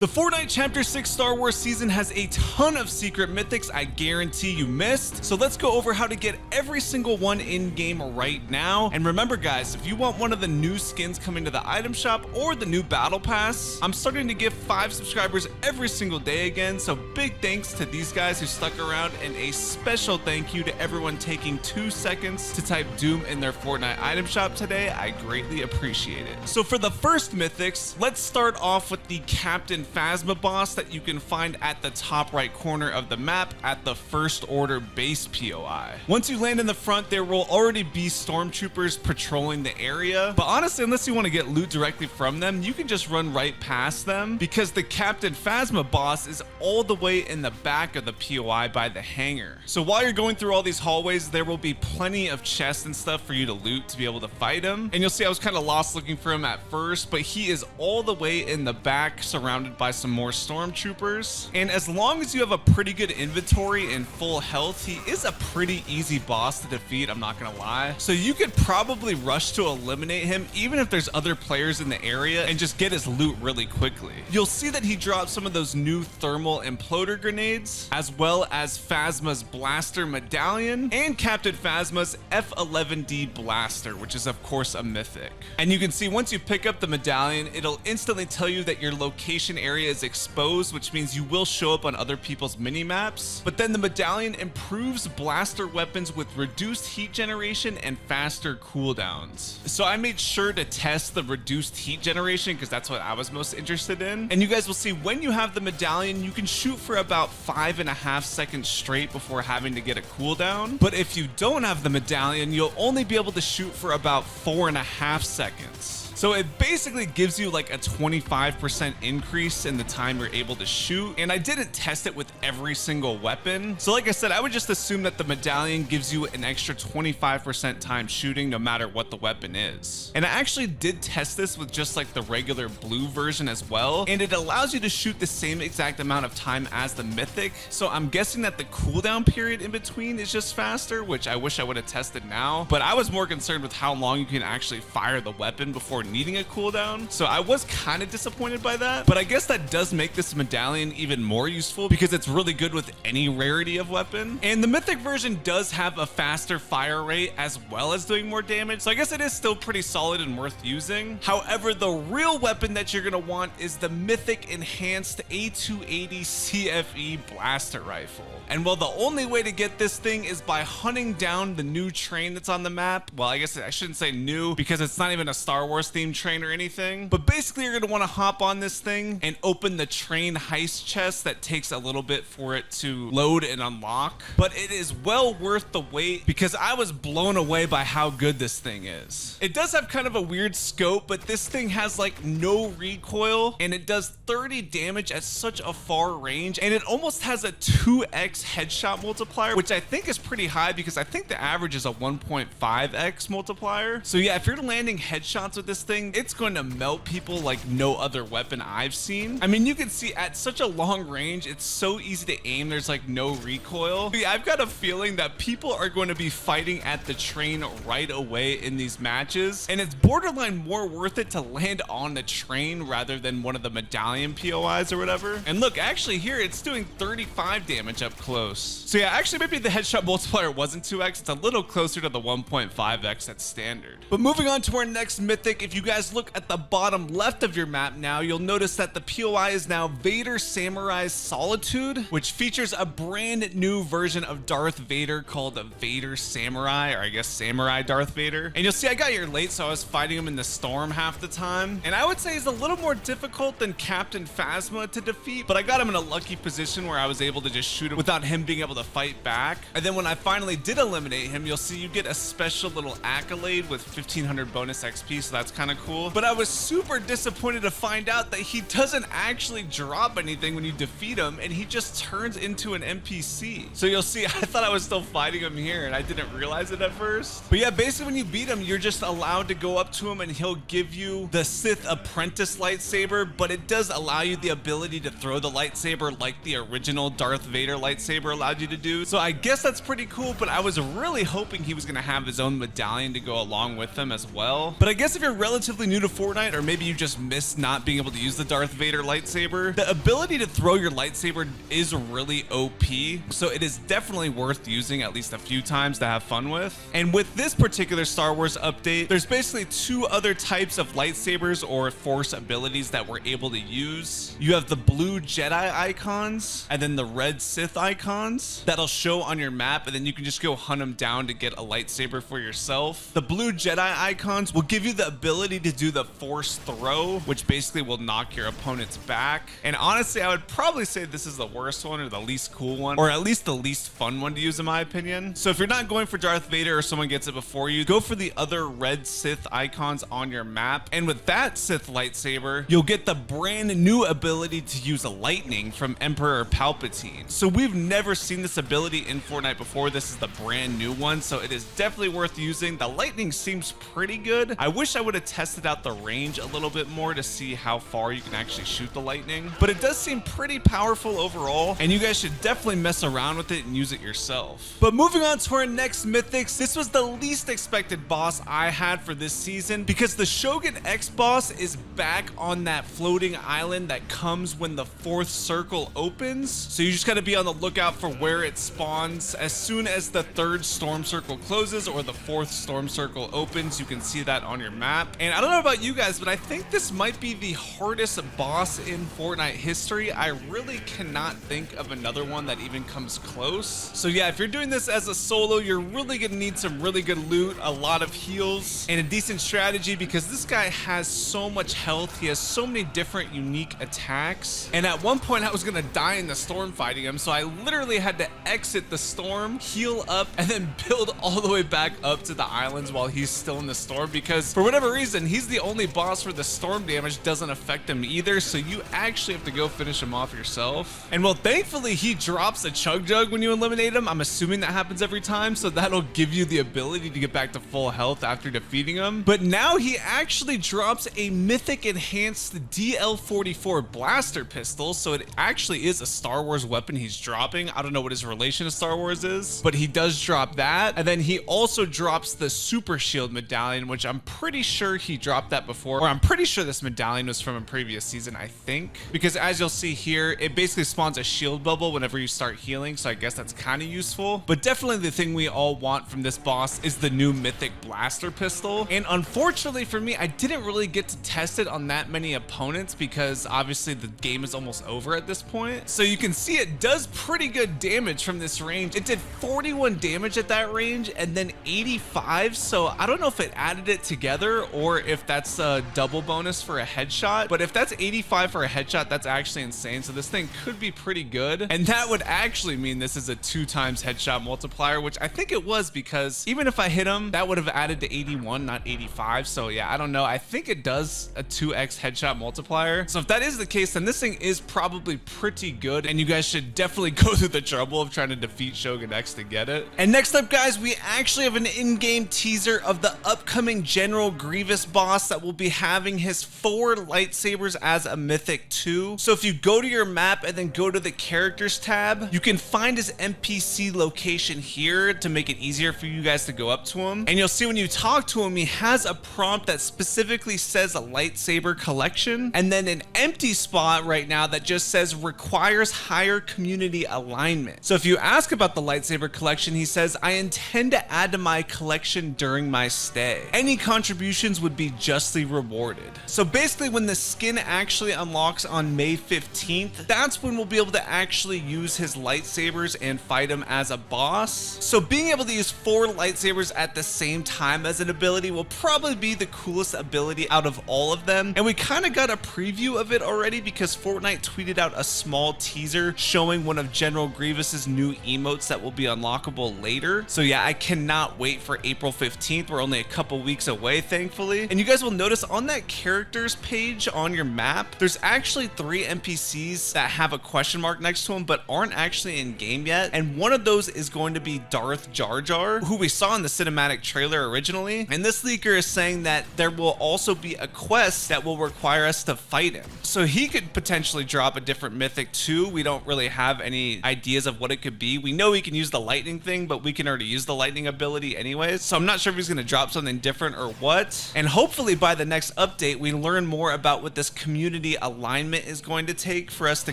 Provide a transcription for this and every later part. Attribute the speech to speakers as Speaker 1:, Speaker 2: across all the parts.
Speaker 1: The Fortnite Chapter 6 Star Wars season has a ton of secret mythics I guarantee you missed, so let's go over how to get every single one in-game right now. And remember guys, if you want one of the new skins coming to the item shop or the new battle pass, I'm starting to give 5 subscribers every single day again, so big thanks to these guys who stuck around, and a special thank you to everyone taking 2 seconds to type Doom in their Fortnite item shop today. I greatly appreciate it. So for the first mythics, let's start off with the Captain Fasma boss that you can find at the top right corner of the map at the First Order base POI. Once you land in the front, there will already be stormtroopers patrolling the area, but honestly, unless you want to get loot directly from them, you can just run right past them because the Captain Fasma boss is all the way in the back of the POI by the hangar. So while you're going through all these hallways, there will be plenty of chests and stuff for you to loot to be able to fight him. And you'll see I was kind of lost looking for him at first, but he is all the way in the back surrounded by some more stormtroopers. And as long as you have a pretty good inventory and full health, he is a pretty easy boss to defeat, I'm not gonna lie. So you could probably rush to eliminate him even if there's other players in the area and just get his loot really quickly. You'll see that he dropped some of those new thermal imploder grenades, as well as Phasma's blaster medallion and Captain Phasma's F11D blaster, which is of course a mythic. And you can see once you pick up the medallion, it'll instantly tell you that your location area is exposed, which means you will show up on other people's mini maps. But then the medallion improves blaster weapons with reduced heat generation and faster cooldowns. So I made sure to test the reduced heat generation because that's what I was most interested in. And you guys will see when you have the medallion, you can shoot for about 5.5 seconds straight before having to get a cooldown. But if you don't have the medallion, you'll only be able to shoot for about 4.5 seconds. So it basically gives you like a 25% increase in the time you're able to shoot. And I didn't test it with every single weapon. So like I said, I would just assume that the medallion gives you an extra 25% time shooting no matter what the weapon is. And I actually did test this with just like the regular blue version as well. And it allows you to shoot the same exact amount of time as the mythic. So I'm guessing that the cooldown period in between is just faster, which I wish I would have tested now. But I was more concerned with how long you can actually fire the weapon before needing a cooldown, so I was kind of disappointed by that. But I guess that does make this medallion even more useful because it's really good with any rarity of weapon. And the mythic version does have a faster fire rate as well as doing more damage, so I guess it is still pretty solid and worth using. However, the real weapon that you're gonna want is the mythic enhanced A280 CFE blaster rifle. And well, the only way to get this thing is by hunting down the new train that's on the map. Well, I guess I shouldn't say new because it's not even a Star Wars themed train or anything. But basically, you're gonna want to hop on this thing and open the train heist chest that takes a little bit for it to load and unlock. But it is well worth the wait because I was blown away by how good this thing is. It does have kind of a weird scope, but this thing has like no recoil and it does 30 damage at such a far range. And it almost has a 2x headshot multiplier, which I think is pretty high because I think the average is a 1.5x multiplier. So yeah, if you're landing headshots with this thing, it's going to melt people like no other weapon I've seen. I mean, you can see at such a long range, it's so easy to aim. There's like no recoil. But yeah, I've got a feeling that people are going to be fighting at the train right away in these matches. And it's borderline more worth it to land on the train rather than one of the medallion POIs or whatever. And look, actually here, it's doing 35 damage up close. So yeah, actually maybe the headshot multiplier wasn't 2x. It's a little closer to the 1.5x that's standard. But moving on to our next mythic, if you guys look at the bottom left of your map now, you'll notice that the POI is now Vader Samurai's Solitude, which features a brand new version of Darth Vader called Vader Samurai, or I guess Samurai Darth Vader. And you'll see I got here late, so I was fighting him in the storm half the time. And I would say he's a little more difficult than Captain Phasma to defeat, but I got him in a lucky position where I was able to just shoot him without him being able to fight back. And then when I finally did eliminate him, you'll see you get a special little accolade with 1500 bonus XP, so that's kind of cool. But I was super disappointed to find out that he doesn't actually drop anything when you defeat him, and he just turns into an NPC. So you'll see, I thought I was still fighting him here, and I didn't realize it at first. But yeah, basically when you beat him, you're just allowed to go up to him, and he'll give you the Sith Apprentice lightsaber, but it does allow you the ability to throw the lightsaber like the original Darth Vader lightsaber allowed you to do. So I guess that's pretty cool, but I was really hoping he was gonna have his own medallion to go along with him as well. But I guess if you're relatively new to Fortnite, or maybe you just missed not being able to use the Darth Vader lightsaber, the ability to throw your lightsaber is really OP, so it is definitely worth using at least a few times to have fun with. And with this particular Star Wars update, there's basically two other types of lightsabers or force abilities that we're able to use. You have the blue Jedi icons and then the red Sith icons that'll show on your map, and then you can just go hunt them down to get a lightsaber for yourself. The blue Jedi icons will give you the ability to do the force throw, which basically will knock your opponents back. And honestly, I would probably say this is the worst one, or the least cool one, or at least the least fun one to use in my opinion. So if you're not going for Darth Vader or someone gets it before you, go for the other red Sith icons on your map. And with that Sith lightsaber, you'll get the brand new ability to use lightning from Emperor Palpatine. So we've never seen this ability in Fortnite before. This is the brand new one, so it is definitely worth using. The lightning seems pretty good. I wish I would have tested out the range a little bit more to see how far you can actually shoot the lightning, but it does seem pretty powerful overall, and you guys should definitely mess around with it and use it yourself. But moving on to our next mythics, this was the least expected boss I had for this season, because the Shogun X boss is back on that floating island that comes when the fourth circle opens. So you just gotta be on the lookout for where it spawns. As soon as the third storm circle closes or the fourth storm circle opens, you can see that on your map. And I don't know about you guys, but I think this might be the hardest boss in Fortnite history. I really cannot think of another one that even comes close. So yeah, if you're doing this as a solo, you're really gonna need some really good loot, a lot of heals, and a decent strategy, because this guy has so much health. He has so many different unique attacks. And at one point I was gonna die in the storm fighting him, so I literally had to exit the storm, heal up, and then build all the way back up to the islands while he's still in the storm, because for whatever reason, he's the only boss where the storm damage doesn't affect him either, so you actually have to go finish him off yourself. And well, thankfully he drops a chug jug when you eliminate him. I'm assuming that happens every time, so that'll give you the ability to get back to full health after defeating him. But now he actually drops a mythic enhanced DL44 blaster pistol, so it actually is a Star Wars weapon he's dropping. I don't know what his relation to Star Wars is, but he does drop that. And then he also drops the super shield medallion, which I'm pretty sure he dropped that before, or I'm pretty sure this medallion was from a previous season, I think, because as you'll see here, it basically spawns a shield bubble whenever you start healing, so I guess that's kind of useful. But definitely the thing we all want from this boss is the new mythic blaster pistol. And unfortunately for me, I didn't really get to test it on that many opponents, because obviously the game is almost over at this point. So you can see it does pretty good damage from this range. It did 41 damage at that range and then 85. So I don't know if it added it together or if that's a double bonus for a headshot, but if that's 85 for a headshot, that's actually insane. So this thing could be pretty good. And that would actually mean this is a 2x headshot multiplier, which I think it was, because even if I hit him, that would have added to 81, not 85. So yeah, I don't know. I think it does a 2x headshot multiplier. So if that is the case, then this thing is probably pretty good, and you guys should definitely go through the trouble of trying to defeat Shogun X to get it. And next up, guys, we actually have an in-game teaser of the upcoming General Grievous boss that will be having his 4 lightsabers as a mythic too. So if you go to your map and then go to the characters tab, you can find his NPC location here to make it easier for you guys to go up to him. And you'll see when you talk to him, he has a prompt that specifically says a lightsaber collection, and then an empty spot right now that just says requires higher community alignment. So if you ask about the lightsaber collection, he says, I intend to add to my collection during my stay. Any contributions would be justly rewarded. So basically when the skin actually unlocks on May 15th, that's when we'll be able to actually use his lightsabers and fight him as a boss. So being able to use 4 lightsabers at the same time as an ability will probably be the coolest ability out of all of them. And we kind of got a preview of it already, because Fortnite tweeted out a small teaser showing one of General Grievous's new emotes that will be unlockable later. So yeah, I cannot wait for April 15th. We're only a couple weeks away, thankfully. And you guys will notice on that characters page on your map, there's actually 3 NPCs that have a question mark next to them but aren't actually in game yet. And one of those is going to be Darth Jar Jar, who we saw in the cinematic trailer originally. And this leaker is saying that there will also be a quest that will require us to fight him. So he could potentially drop a different mythic too. We don't really have any ideas of what it could be. We know he can use the lightning thing, but we can already use the lightning ability anyways. So I'm not sure if he's going to drop something different or what. And hopefully by the next update, we learn more about what this community alignment is going to take for us to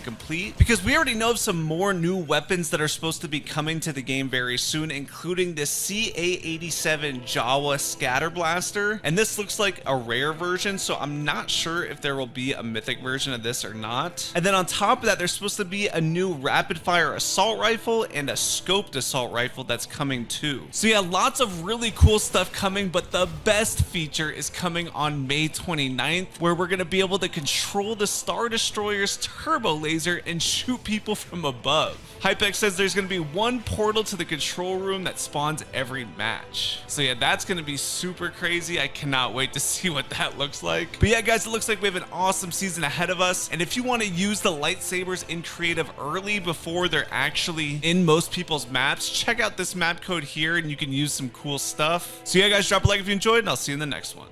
Speaker 1: complete, because we already know of some more new weapons that are supposed to be coming to the game very soon, including this CA-87 Jawa scatter blaster. And this looks like a rare version, so I'm not sure if there will be a mythic version of this or not. And then on top of that, there's supposed to be a new rapid fire assault rifle and a scoped assault rifle that's coming too. So yeah, lots of really cool stuff coming, but the best feature is coming on May 29th, where we're going to be able to control the Star Destroyer's turbo laser and shoot people from above. Hypex says there's going to be one portal to the control room that spawns every match. So yeah, that's going to be super crazy. I cannot wait to see what that looks like. But yeah, guys, it looks like we have an awesome season ahead of us. And if you want to use the lightsabers in creative early before they're actually in most people's maps, check out this map code here and you can use some cool stuff. So yeah, guys, drop a like if you enjoyed, and I'll see you in the next one.